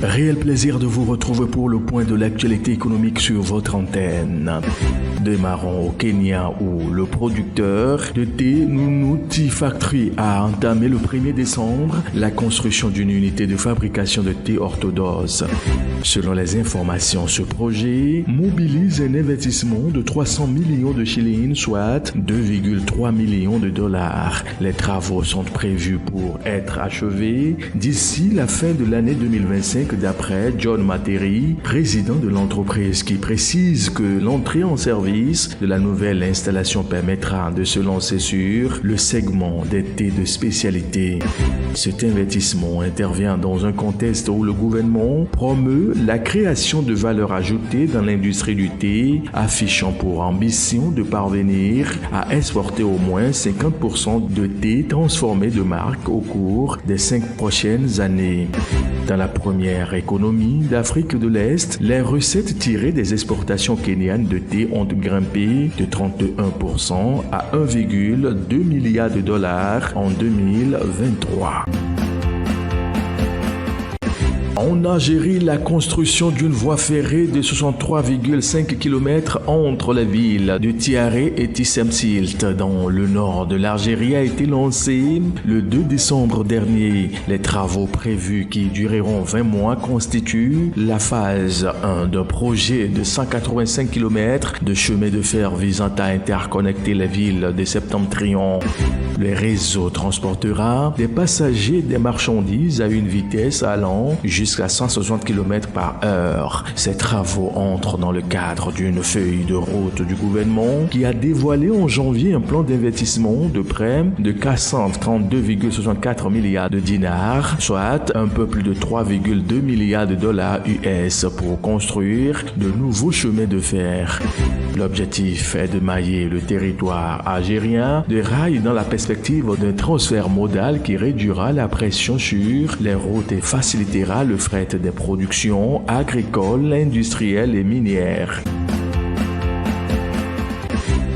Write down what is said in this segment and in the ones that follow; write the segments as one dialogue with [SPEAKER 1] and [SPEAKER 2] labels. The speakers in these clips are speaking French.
[SPEAKER 1] Réel plaisir de vous retrouver pour le point de l'actualité économique sur votre antenne. Démarrons au Kenya où le producteur de thé Nunuti Factory a entamé le 1er décembre la construction d'une unité de fabrication de thé orthodoxe. Selon les informations, ce projet mobilise un investissement de 300 millions de shillings, soit 2,3 millions de dollars. Les travaux sont prévus pour être achevés d'ici la fin de l'année 2025 d'après John Materi, président de l'entreprise, qui précise que l'entrée en service de la nouvelle installation permettra de se lancer sur le segment des thés de spécialité. Cet investissement intervient dans un contexte où le gouvernement promeut la création de valeur ajoutée dans l'industrie du thé, affichant pour ambition de parvenir à exporter au moins 50% de thé transformé de marque au cours des 5 prochaines années. Dans la première économie d'Afrique de l'Est, les recettes tirées des exportations kenyanes de thé ont grimpé de 31% à 1,2 milliard de dollars en 2023. En Algérie, la construction d'une voie ferrée de 63,5 km entre les villes de Tiaré et Tissemsilt dans le nord de l'Algérie a été lancée le 2 décembre dernier. Les travaux prévus qui dureront 20 mois constituent la phase 1 d'un projet de 185 km de chemin de fer visant à interconnecter les villes de Septentrion. Le réseau transportera des passagers et des marchandises à une vitesse allant jusqu'à 160 km/h. Ces travaux entrent dans le cadre d'une feuille de route du gouvernement qui a dévoilé en janvier un plan d'investissement de près de 432,64 milliards de dinars, soit un peu plus de 3,2 milliards de dollars US pour construire de nouveaux chemins de fer. L'objectif est de mailler le territoire algérien de rails dans la perspective d'un transfert modal qui réduira la pression sur les routes et facilitera le fret des productions agricoles, industrielles et minières.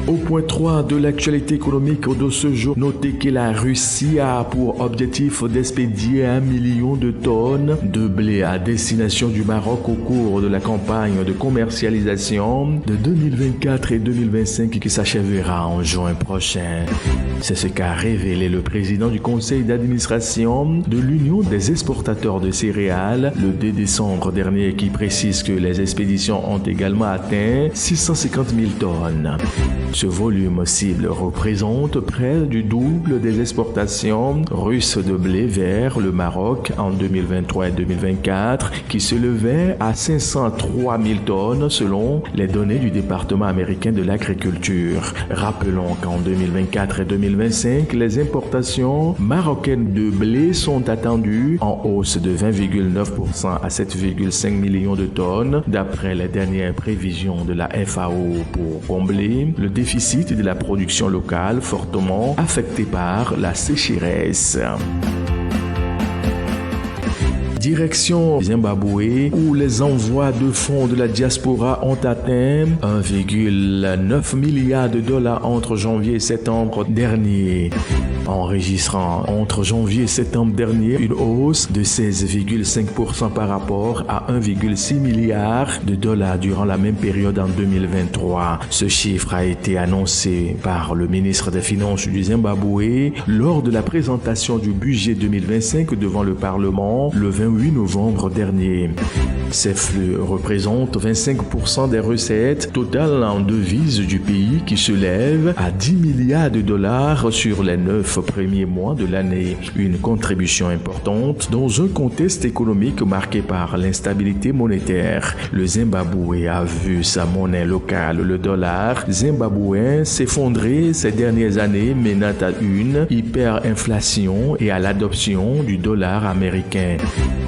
[SPEAKER 1] Au point 3 de l'actualité économique de ce jour, notez que la Russie a pour objectif d'expédier 1 million de tonnes de blé à destination du Maroc au cours de la campagne de commercialisation de 2024 et 2025 qui s'achèvera en juin prochain. C'est ce qu'a révélé le président du conseil d'administration de l'Union des exportateurs de céréales le 2 décembre dernier, qui précise que les expéditions ont également atteint 650 000 tonnes. Ce volume cible représente près du double des exportations russes de blé vers le Maroc en 2023 et 2024, qui s'élevaient à 503 000 tonnes selon les données du département américain de l'agriculture. Rappelons qu'en 2024 et 2025, les importations marocaines de blé sont attendues en hausse de 20,9% à 7,5 millions de tonnes, d'après les dernières prévisions de la FAO pour combler le déficit de la production locale fortement affecté par la sécheresse. Direction Zimbabwe, où les envois de fonds de la diaspora ont atteint 1,9 milliard de dollars entre janvier et septembre dernier, enregistrant entre janvier et septembre dernier une hausse de 16,5% par rapport à 1,6 milliard de dollars durant la même période en 2023. Ce chiffre a été annoncé par le ministre des Finances du Zimbabwe lors de la présentation du budget 2025 devant le Parlement le 28 novembre dernier. Ces flux représentent 25% des recettes totales en devises du pays, qui se lèvent à 10 milliards de dollars sur les 9 premiers mois de l'année. Une contribution importante dans un contexte économique marqué par l'instabilité monétaire. Le Zimbabwe a vu sa monnaie locale, le dollar zimbabwéen, s'effondrer ces dernières années, menant à une hyperinflation et à l'adoption du dollar américain.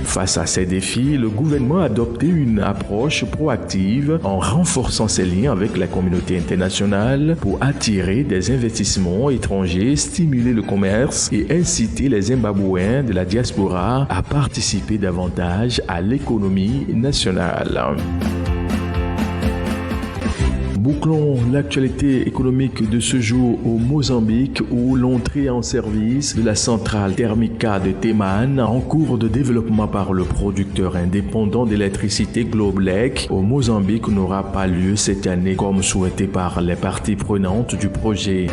[SPEAKER 1] Face à ces défis, le gouvernement a adopté une approche proactive en renforçant ses liens avec la communauté internationale pour attirer des investissements étrangers, stimuler le commerce et inciter les Zimbabwéens de la diaspora à participer davantage à l'économie nationale. Bouclons l'actualité économique de ce jour au Mozambique où l'entrée en service de la centrale Thermica de Teman en cours de développement par le producteur indépendant d'électricité Globelec au Mozambique n'aura pas lieu cette année comme souhaité par les parties prenantes du projet.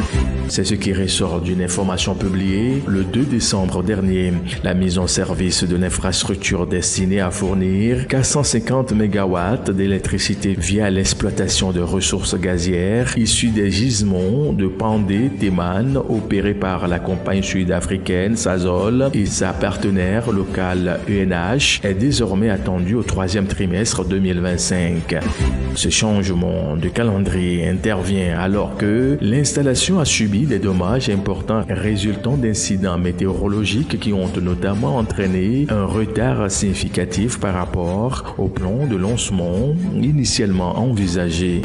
[SPEAKER 1] C'est ce qui ressort d'une information publiée le 2 décembre dernier. La mise en service de l'infrastructure destinée à fournir 450 MW d'électricité via l'exploitation de ressources gazières issues des gisements de Pandé Teman opérés par la compagnie sud-africaine Sasol et sa partenaire locale ENH est désormais attendu au troisième trimestre 2025. Ce changement de calendrier intervient alors que l'installation a subi des dommages importants résultant d'incidents météorologiques qui ont notamment entraîné un retard significatif par rapport au plan de lancement initialement envisagé.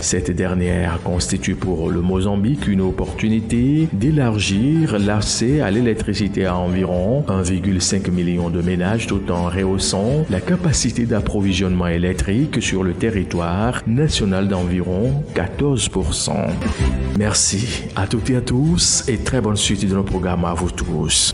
[SPEAKER 1] Cette dernière constitue pour le Mozambique une opportunité d'élargir l'accès à l'électricité à environ 1,5 million de ménages tout en rehaussant la capacité d'approvisionnement électrique sur le territoire national d'environ 14%. Merci à toutes et à tous et très bonne suite de nos programmes à vous tous.